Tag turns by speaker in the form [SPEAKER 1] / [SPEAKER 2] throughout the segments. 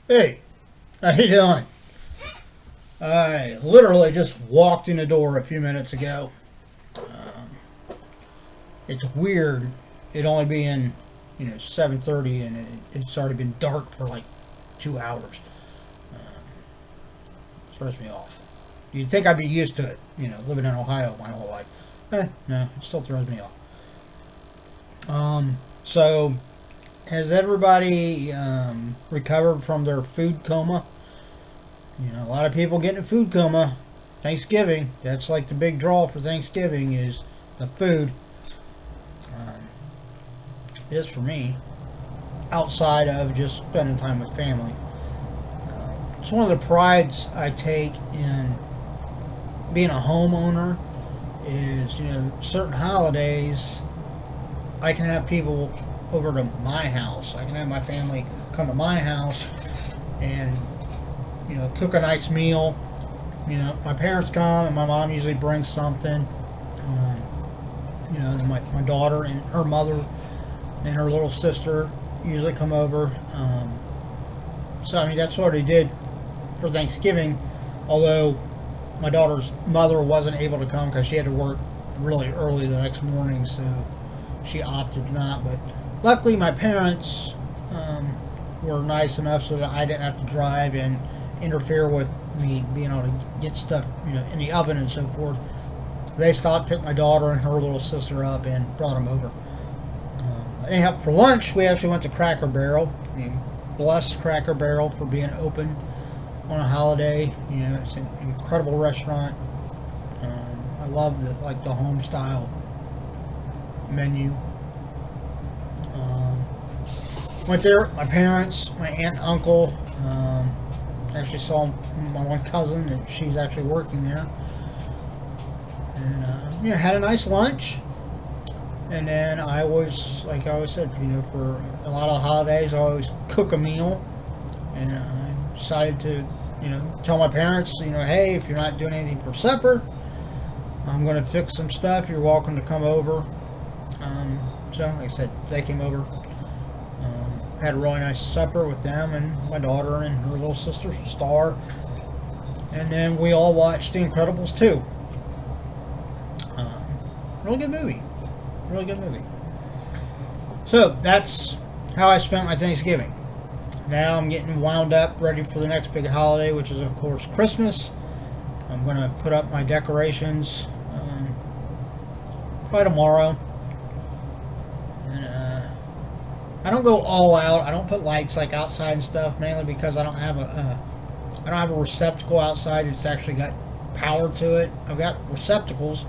[SPEAKER 1] Hey, how you doing? I literally just walked in the door a few minutes ago. It's weird. It only being 7:30 and it's already been dark for like 2 hours. It throws me off. You'd think I'd be used to it, living in Ohio my whole life. No, it still throws me off. So has everybody recovered from their food coma? A lot of people getting a food coma. Thanksgiving, that's like the big draw for Thanksgiving is the food. It is for me, outside of just spending time with family. It's one of the prides I take in being a homeowner is, certain holidays I can have people over to my house. I can have my family come to my house and cook a nice meal. My parents come and my mom usually brings something. My daughter and her mother and her little sister usually come over. So that's what I did for Thanksgiving. Although my daughter's mother wasn't able to come because she had to work really early the next morning, so she opted not. But luckily, my parents were nice enough so that I didn't have to drive and interfere with me being able to get stuff, in the oven and so forth. They stopped, picked my daughter and her little sister up, and brought them over. Anyhow, for lunch, we actually went to Cracker Barrel. Bless Cracker Barrel for being open on a holiday. It's an incredible restaurant. I love the home style menu. Went there. My parents, my aunt and uncle. Actually saw my one cousin, and she's actually working there. And had a nice lunch. And then I was, like I always said, for a lot of holidays, I always cook a meal. And I decided to, tell my parents, hey, if you're not doing anything for supper, I'm going to fix some stuff. You're welcome to come over. So, like I said, they came over. Had a really nice supper with them and my daughter and her little sister, Star. And then we all watched The Incredibles 2. Really good movie. Really good movie. So that's how I spent my Thanksgiving. Now I'm getting wound up, ready for the next big holiday, which is of course Christmas. I'm going to put up my decorations probably tomorrow. And I don't go all out. I don't put lights like outside and stuff, mainly because I don't have a receptacle outside. It's actually got power to it. I've got receptacles,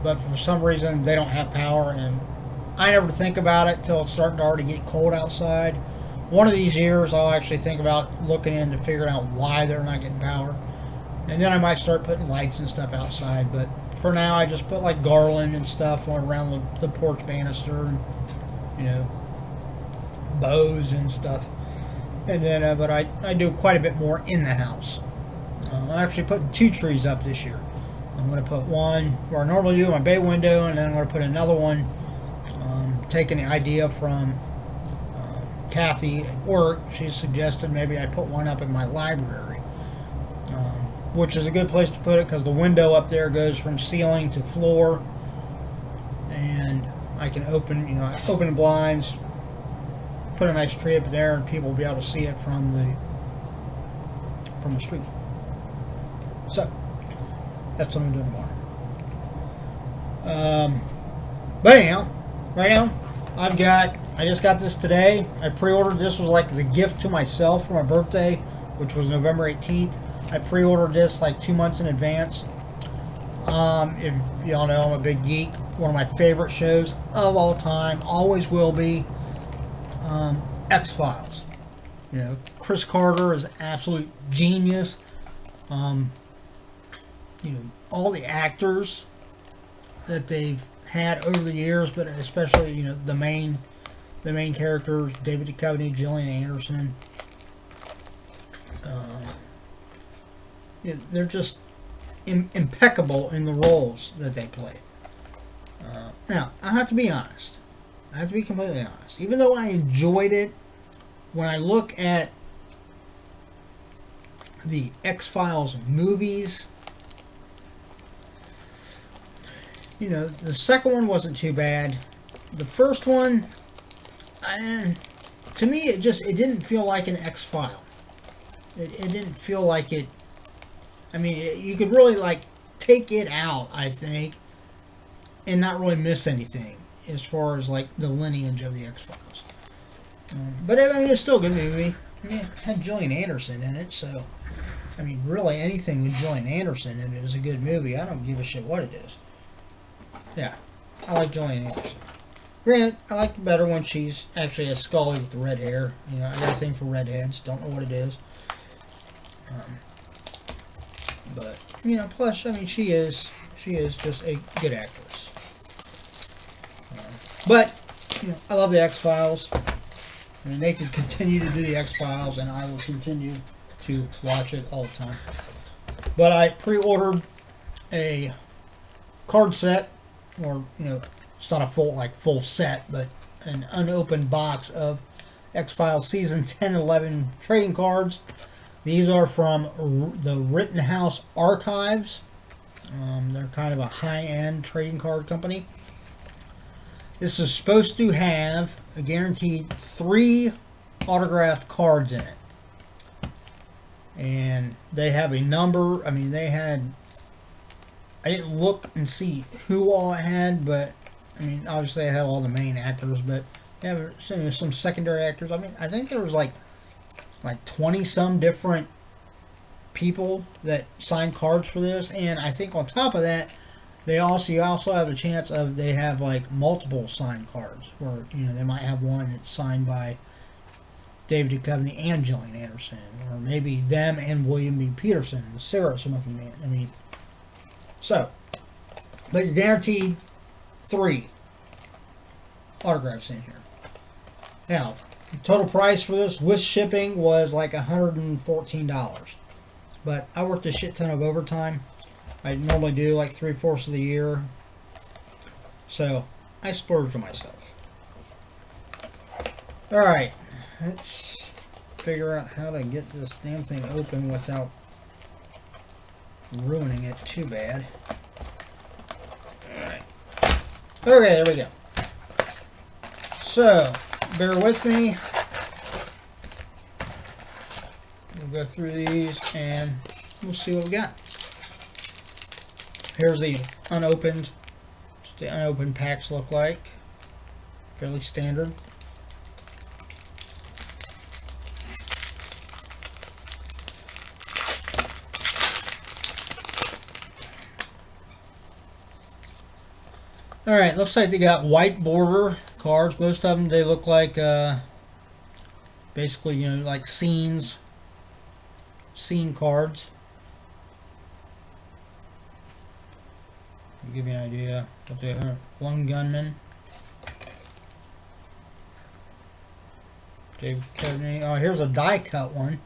[SPEAKER 1] but for some reason they don't have power, and I never think about it till it's starting to already get cold outside. One of these years I'll actually think about looking into figuring out why they're not getting power, and then I might start putting lights and stuff outside. But for now I just put like garland and stuff around the porch banister, and bows and stuff. And then but I do quite a bit more in the house. I'm actually putting 2 trees up this year. I'm going to put one where I normally do in my bay window, and then I'm going to put another one, taking the idea from Kathy at work. She suggested maybe I put one up in my library, which is a good place to put it because the window up there goes from ceiling to floor, and I can open the blinds, put a nice tree up there, and people will be able to see it from the street. So that's what I'm doing tomorrow. But anyhow, right now I just got this today. I pre-ordered this. Was like the gift to myself for my birthday, which was November 18th. I pre-ordered this like 2 months in advance. If y'all know, I'm a big geek. One of my favorite shows of all time, always will be, X-Files. Chris Carter is an absolute genius. All the actors that they've had over the years, but especially, the main characters, David Duchovny, Gillian Anderson. They're just impeccable in the roles that they play. Now, I have to be honest. I have to be completely honest. Even though I enjoyed it, when I look at the X-Files movies. You know, the second one wasn't too bad. The first one, to me, it didn't feel like an X-File. It didn't feel like it. I mean, you could really like take it out, I think, and not really miss anything as far as like the lineage of the X-Files. But I mean, it's still a good movie. I mean, it had Gillian Anderson in it, so I mean, really anything with Gillian Anderson in it is a good movie. I don't give a shit what it is. Yeah, I like Gillian Anderson. Granted, I like it better when she's actually a Scully with the red hair. You know, I got a thing for redheads. Don't know what it is. But, you know, plus, I mean, she is just a good actress. But, you know, I love the X-Files. I mean, they could continue to do the X-Files, and I will continue to watch it all the time. But I pre-ordered a card set, or, you know, it's not a full set, but an unopened box of X-Files Season 10 and 11 trading cards. These are from the Rittenhouse Archives. They're kind of a high-end trading card company. This is supposed to have a guaranteed 3 autographed cards in it. And they have a number. I mean, I didn't look and see who all it had, but I mean, obviously I have all the main actors, but they have some secondary actors. I mean, I think there was like 20 some different people that signed cards for this, and I think on top of that, you also have a chance of they have like multiple signed cards, where you know they might have one that's signed by David Duchovny and Gillian Anderson, or maybe them and William B. Peterson, the cigarette smoking man. I mean, so, but you're guaranteed 3 autographs in here. Now, the total price for this with shipping was like $114. But I worked a shit ton of overtime. I normally do like 3/4 of the year. So I splurged on myself. Alright, let's figure out how to get this damn thing open without ruining it too bad. Alright. Okay, there we go. So, bear with me. We'll go through these and we'll see what we got. Here's the unopened. What the unopened packs look like. Fairly standard. Alright, looks like they got white border cards. Most of them, they look like basically, you know, like scene cards. I'll give you an idea what they are. Lone Gunman. David Duchovny. Oh, here's a die cut one.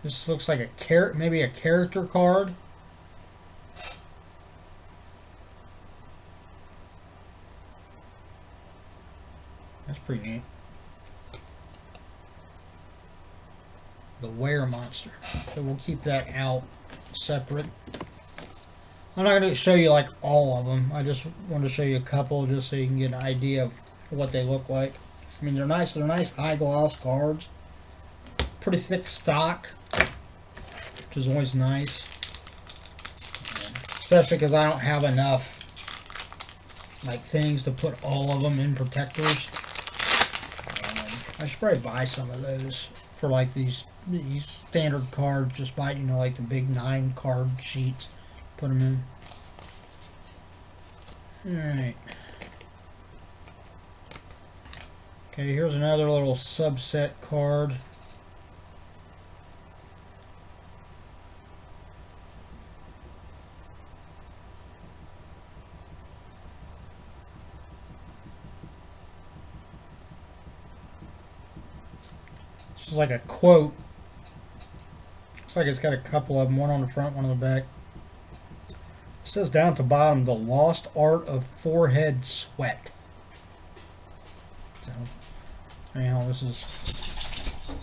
[SPEAKER 1] This looks like maybe a character card. That's pretty neat. The Were Monster. So we'll keep that out separate. I'm not going to show you like all of them. I just wanted to show you a couple just so you can get an idea of what they look like. I mean, they're nice. They're nice high gloss cards. Pretty thick stock, which is always nice. Especially because I don't have enough like things to put all of them in protectors. I should probably buy some of those for like these standard cards. Just buy, you know, like the big 9 card sheets. Put them in. Alright. Okay, here's another little subset card. This is like a quote. Looks like it's got a couple of them, one on the front, one on the back. It says down at the bottom, the lost art of forehead sweat. So, anyhow, this is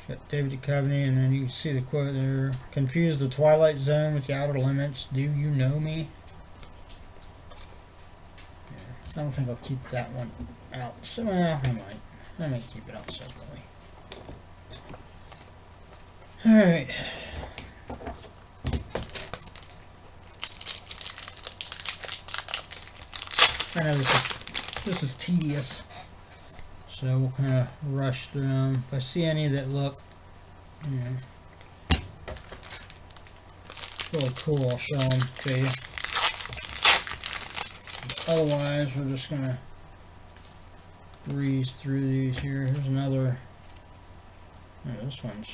[SPEAKER 1] Got David Duchovny, and then you can see the quote there. Confuse the Twilight Zone with the Outer Limits. Do you know me? Yeah, I don't think I'll keep that one out. So, well, I might. I might keep it out separately. Alright. I know this is tedious, so we'll kind of rush through them. If I see any that look, you know, really cool, I'll show them to you. Otherwise, we're just gonna breeze through these here. Here's another. Oh, this one's.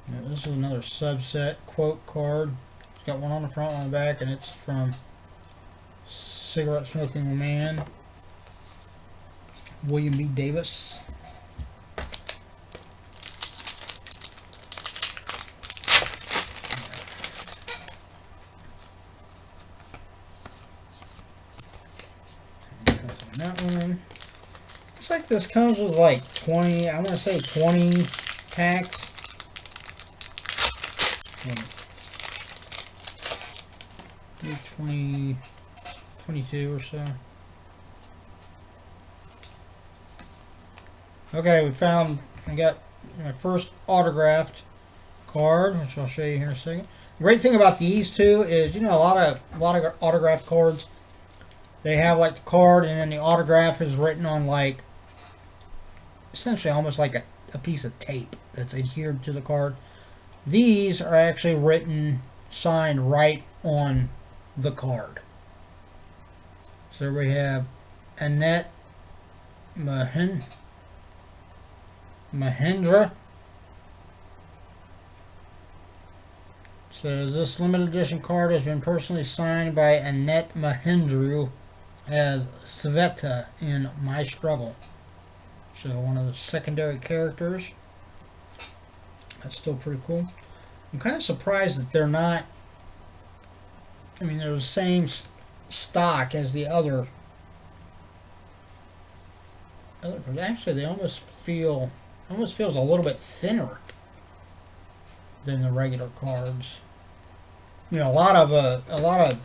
[SPEAKER 1] Now, this is another subset quote card. It's got one on the front, one on the back, and it's from Cigarette Smoking Man, William B. Davis. That one. Looks like this comes with like 20, I want to say 20 packs. 20, 22 or so. Okay, I got my first autographed card, which I'll show you here in a second. The great thing about these two is, you know, a lot of autographed cards, they have like the card and then the autograph is written on like, essentially almost like a piece of tape that's adhered to the card. These are actually written, signed right on the card. So we have Annette Mahendra. Says this limited edition card has been personally signed by Annette Mahendra as Sveta in My Struggle. So one of the secondary characters. That's still pretty cool. I'm kind of surprised that they're not. I mean, they're the same stock as the other. But actually, they almost feels a little bit thinner than the regular cards. You know, a lot of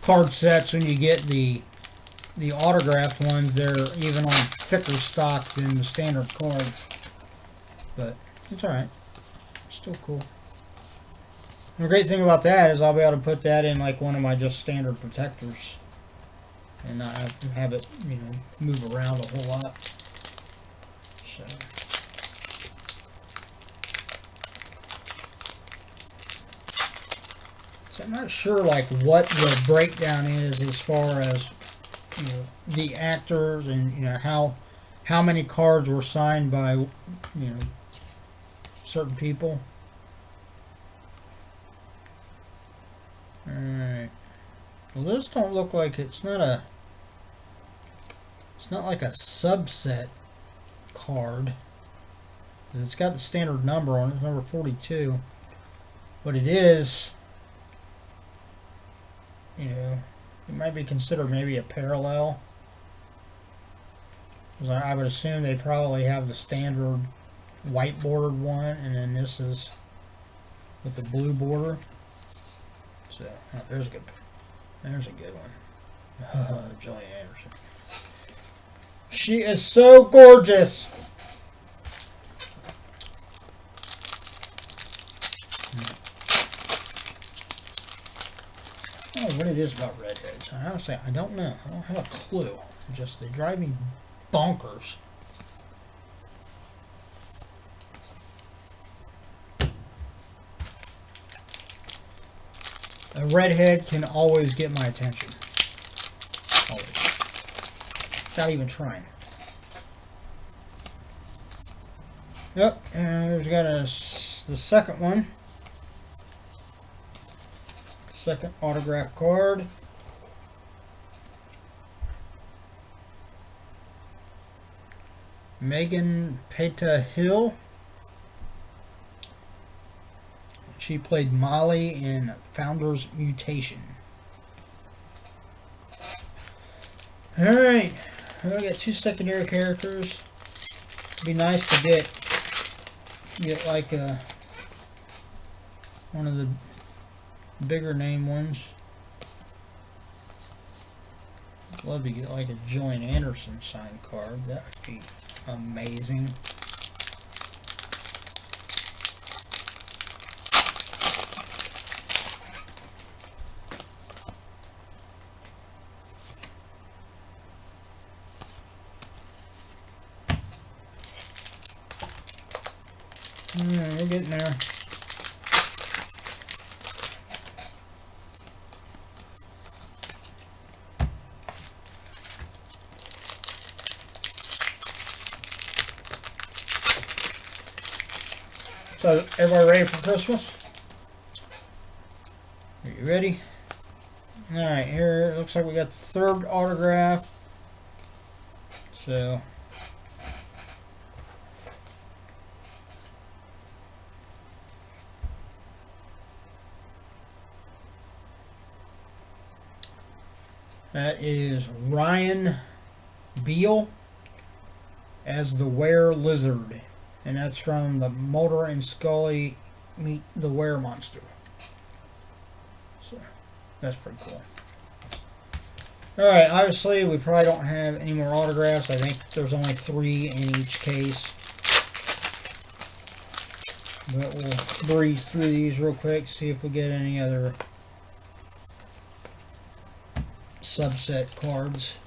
[SPEAKER 1] card sets, when you get the autographed ones, they're even on thicker stock than the standard cards. But it's alright. Still cool. And the great thing about that is I'll be able to put that in like one of my just standard protectors and not have it, you know, move around a whole lot. So I'm not sure like what the breakdown is as far as, you know, the actors and, you know, how many cards were signed by, you know, certain people. Alright. Well, this don't look like it's not like a subset card. It's got the standard number on it, it's number 42. But it is, you know, it might be considered maybe a parallel. Because I would assume they probably have the standard white bordered one, and then this is with the blue border. So there's a good one. Julie Anderson. She is so gorgeous. I don't know what it is about redheads. Honestly, I don't know. I don't have a clue. Just they drive me bonkers. A redhead can always get my attention. Always. Without even trying. Yep, and we've got the second one. Second autograph card. Megan Peta Hill. She played Molly in Founder's Mutation. Alright, well, I got 2 secondary characters. It'd be nice to get like one of the bigger name ones. I'd love to get like a Joanne Anderson signed card. That would be amazing. We're getting there. So, everybody ready for Christmas? Are you ready? Alright, here it looks like we got the 3rd autograph. So, that is Ryan Beal as the Were Lizard. And that's from the Mulder and Scully Meet the Were Monster. So, that's pretty cool. Alright, obviously we probably don't have any more autographs. I think there's only 3 in each case. But we'll breeze through these real quick, see if we get any other subset cards.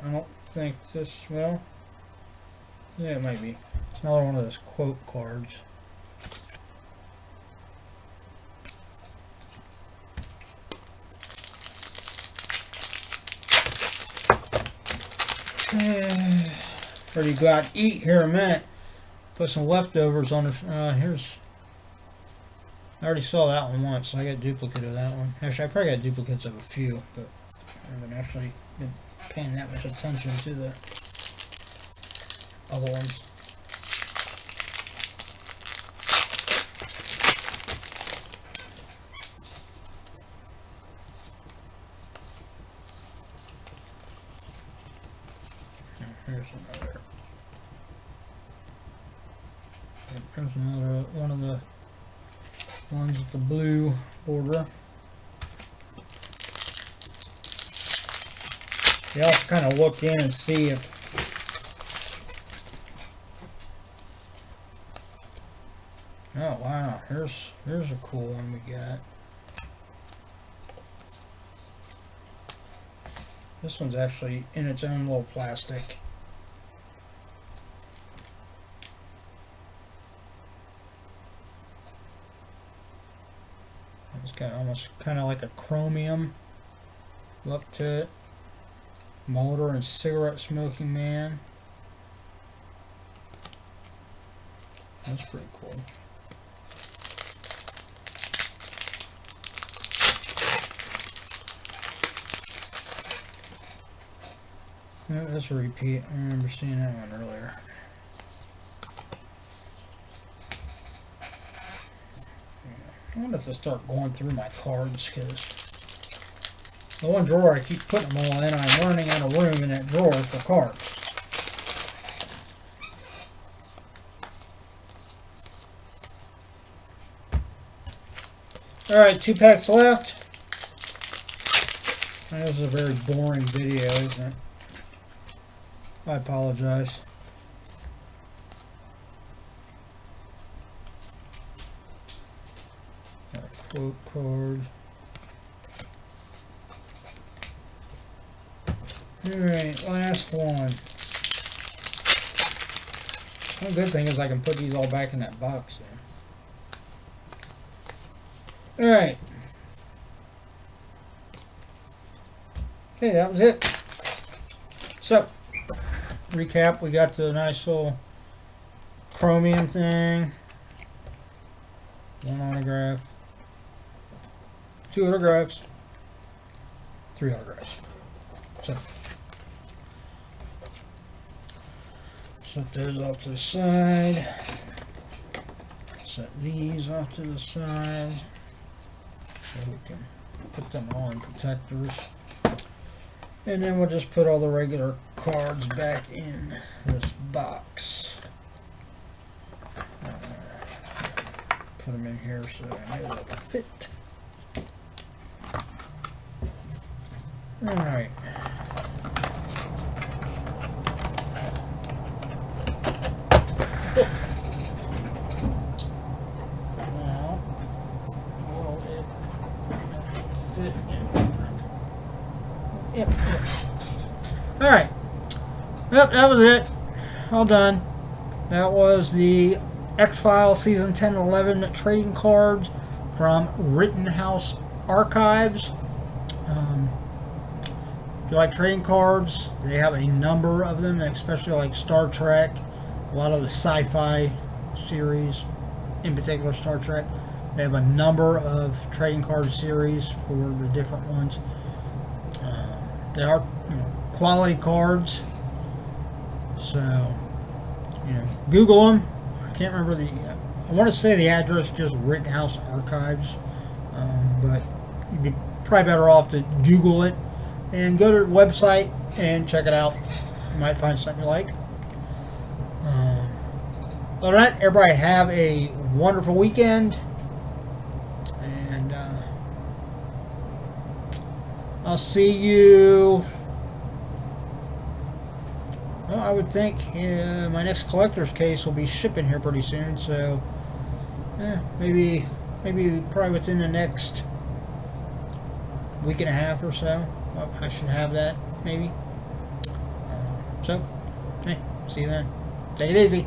[SPEAKER 1] I don't think this, well, yeah, it might be. It's another one of those quote cards. Ready to go out and eat here in a minute. Put some leftovers on the, here's, I already saw that one once, so I got a duplicate of that one. Actually, I probably got duplicates of a few, but I haven't actually been paying that much attention to the other ones. Here's another. There's another one of the ones with the blue border. You also kind of look in and see if oh wow, here's a cool one we got. This one's actually in its own little plastic. It's got almost kind of like a chromium look to it. Mulder and cigarette smoking man. That's pretty cool. Yeah, that's a repeat. I remember seeing that one earlier. I'm going to have to start going through my cards because the one drawer I keep putting them all in, I'm running out of room in that drawer for cards. Alright, 2 packs left. This is a very boring video, isn't it? I apologize. Got a quote card. Alright, last one. One good thing is I can put these all back in that box there. Alright. Okay, that was it. So, recap, we got the nice little chromium thing. 1 autograph. 2 autographs. 3 autographs. So, set those off to the side. Set these off to the side. So we can put them all in protectors. And then we'll just put all the regular cards back in this box. Put them in here so I know they'll fit. Alright. Now, will it fit in? Yep. Alright. Yep, that was it. All done. That was the X-Files Season 10 and 11 trading cards from Rittenhouse Archives. If you like trading cards, they have a number of them, especially like Star Trek, a lot of the sci-fi series, in particular Star Trek. They have a number of trading card series for the different ones. They are, quality cards, so Google them. I can't remember I want to say the address, just Rittenhouse Archives, but you'd be probably better off to Google it and go to their website and check it out. You might find something you like. All right, everybody have a wonderful weekend, and I'll see you. Well, I would think my next collector's case will be shipping here pretty soon, so maybe probably within the next week and a half or so. I should have that, maybe. So, hey, see you then. Take it easy.